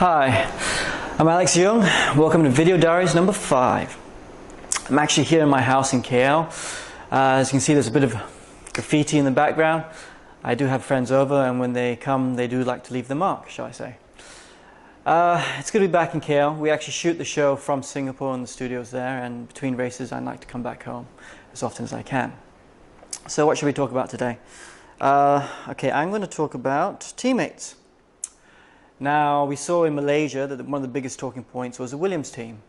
Hi, I'm Alex Young. Welcome to Video Diaries number 5. I'm actually here in my house in KL. As you can see, there's a bit of graffiti in the background. I do have friends over, and when they come, they do like to leave the mark, shall I say. It's good to be back in KL. We actually shoot the show from Singapore in the studios there, and between races, I like to come back home as often as I can. So what should we talk about today? Okay, I'm going to talk about teammates. Now, we saw in Malaysia that one of the biggest talking points was the Williams team.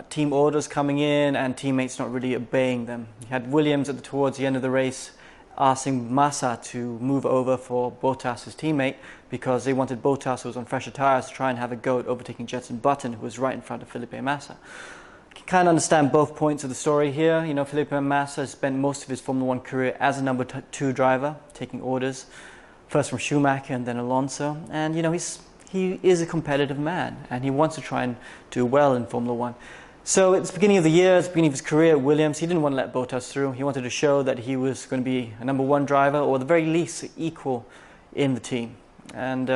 Team orders coming in and teammates not really obeying them. You had Williams towards the end of the race asking Massa to move over for Bottas' teammate because they wanted Bottas, who was on fresher tyres, to try and have a go at overtaking Jenson Button, who was right in front of Felipe Massa. You can kind of understand both points of the story here. You know, Felipe Massa spent most of his Formula 1 career as a number 2 driver, taking orders. First from Schumacher and then Alonso, and you know he is a competitive man and he wants to try and do well in Formula 1. So at the beginning of the year, at the beginning of his career at Williams, he didn't want to let Bottas through. He wanted to show that he was going to be a number 1 driver, or at the very least equal in the team. And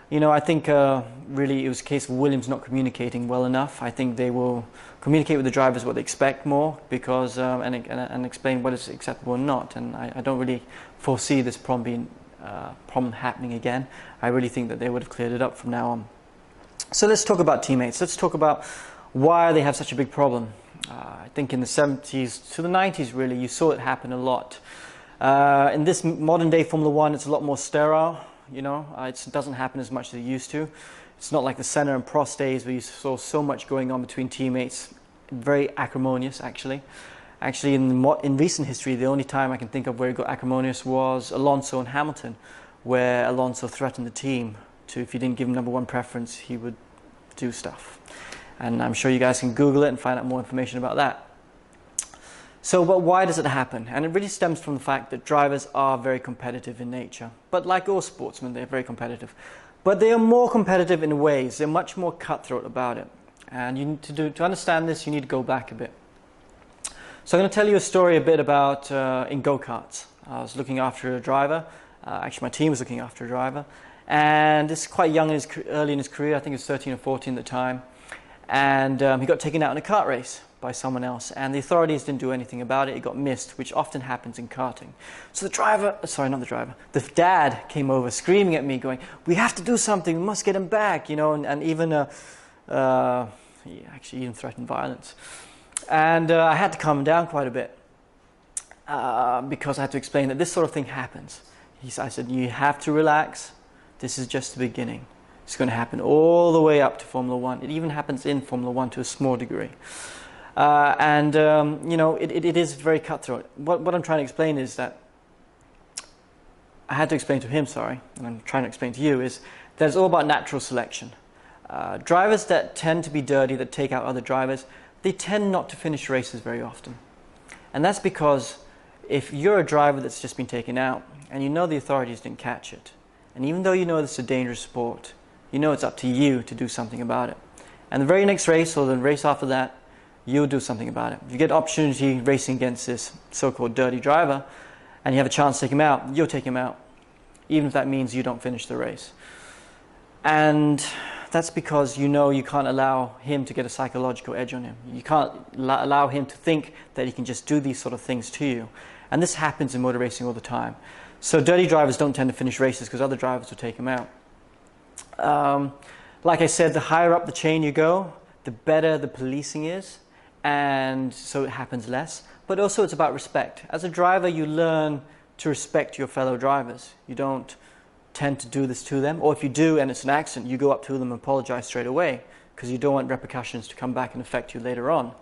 you know, I think really it was a case of Williams not communicating well enough. I think they will communicate with the drivers what they expect more, because and explain what is acceptable or not. And I don't really foresee this problem happening again. I really think that they would have cleared it up from now on. So let's talk about teammates. Let's talk about why they have such a big problem. I think in the 70s to the 90s, really, you saw it happen a lot. In this modern day Formula 1, it's a lot more sterile. You know, it doesn't happen as much as it used to. It's not like the Senna and Prost days where you saw so much going on between teammates. Very acrimonious, actually. Actually, in recent history, the only time I can think of where it got acrimonious was Alonso and Hamilton, where Alonso threatened the team to, if you didn't give him number 1 preference, he would do stuff. And I'm sure you guys can Google it and find out more information about that. So, but why does it happen? And it really stems from the fact that drivers are very competitive in nature. But like all sportsmen, they're very competitive. But they are more competitive in ways. They're much more cutthroat about it. And you need to understand this, you need to go back a bit. So I'm going to tell you a story a bit about in go-karts. I was looking after a driver. Actually, my team was looking after a driver. And this is quite young, early in his career. I think he was 13 or 14 at the time. And he got taken out in a kart race by someone else. And the authorities didn't do anything about it. It got missed, which often happens in karting. So the driver, sorry, not the driver, the dad came over screaming at me, going, "We have to do something. We must get him back." You know, and even, he actually even threatened violence. And I had to calm him down quite a bit because I had to explain that this sort of thing happens. I said, you have to relax. This is just the beginning. It's going to happen all the way up to Formula 1. It even happens in Formula 1 to a small degree. You know, it is very cutthroat. What I'm trying to explain is that, I had to explain to him, sorry, and I'm trying to explain to you, is that it's all about natural selection. Drivers that tend to be dirty, that take out other drivers, they tend not to finish races very often. And that's because if you're a driver that's just been taken out and you know the authorities didn't catch it, and even though you know this is a dangerous sport, you know it's up to you to do something about it. And the very next race, or the race after that, you'll do something about it. If you get opportunity racing against this so-called dirty driver and you have a chance to take him out, you'll take him out, even if that means you don't finish the race. And that's because you know you can't allow him to get a psychological edge on him. You can't allow him to think that he can just do these sort of things to you. And this happens in motor racing all the time. So dirty drivers don't tend to finish races because other drivers will take them out. Like I said, the higher up the chain you go, the better the policing is. And so it happens less. But also it's about respect. As a driver, you learn to respect your fellow drivers. You don't tend to do this to them, or if you do and it's an accident, you go up to them and apologize straight away because you don't want repercussions to come back and affect you later on.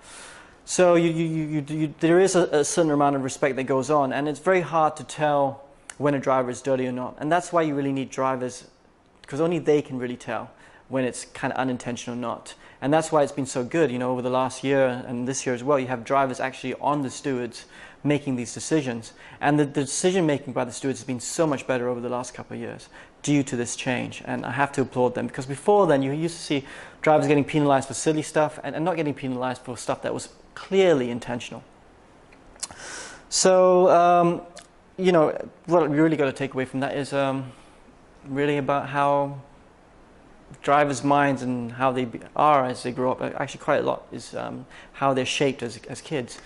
So there is a certain amount of respect that goes on, and it's very hard to tell when a driver is dirty or not. And that's why you really need drivers, because only they can really tell when it's kind of unintentional or not. And that's why it's been so good, you know, over the last year and this year as well. You have drivers actually on the stewards making these decisions. And the decision making by the stewards has been so much better over the last couple of years due to this change. And I have to applaud them, because before then you used to see drivers getting penalized for silly stuff and not getting penalized for stuff that was clearly intentional. So, you know, what we really got to take away from that is really about how drivers' minds and how they are as they grow up, actually quite a lot is how they're shaped as kids.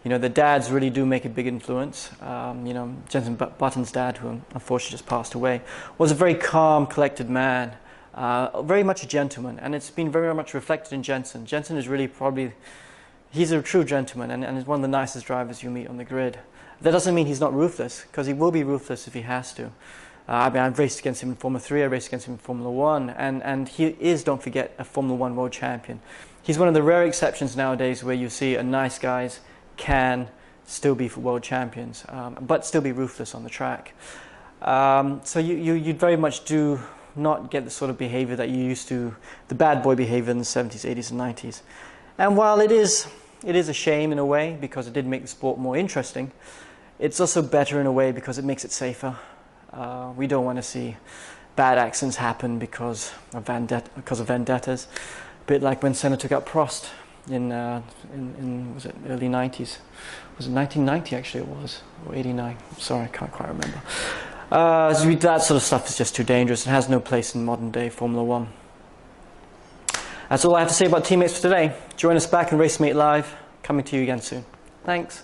You know, the dads really do make a big influence. You know, Jensen Button's dad, who unfortunately just passed away, was a very calm, collected man, very much a gentleman, and it's been very much reflected in Jensen. Jensen is really he's a true gentleman, and is one of the nicest drivers you meet on the grid. That doesn't mean he's not ruthless, because he will be ruthless if he has to. I mean, I've raced against him in Formula 3, I raced against him in Formula 1, and he is, don't forget, a Formula 1 world champion. He's one of the rare exceptions nowadays where you see a nice guys can still be world champions, but still be ruthless on the track. So you very much do not get the sort of behavior that you used to, the bad boy behavior in the 70s, 80s and 90s. And while it is a shame in a way, because it did make the sport more interesting, it's also better in a way because it makes it safer. We don't want to see bad accidents happen because of vendettas. A bit like when Senna took out Prost in was it early 90s? Was it 1990 actually it was? Or 89? Sorry, I can't quite remember. That sort of stuff is just too dangerous and has no place in modern day Formula 1. That's all I have to say about Teammates for today. Join us back in Racemate Live, coming to you again soon. Thanks.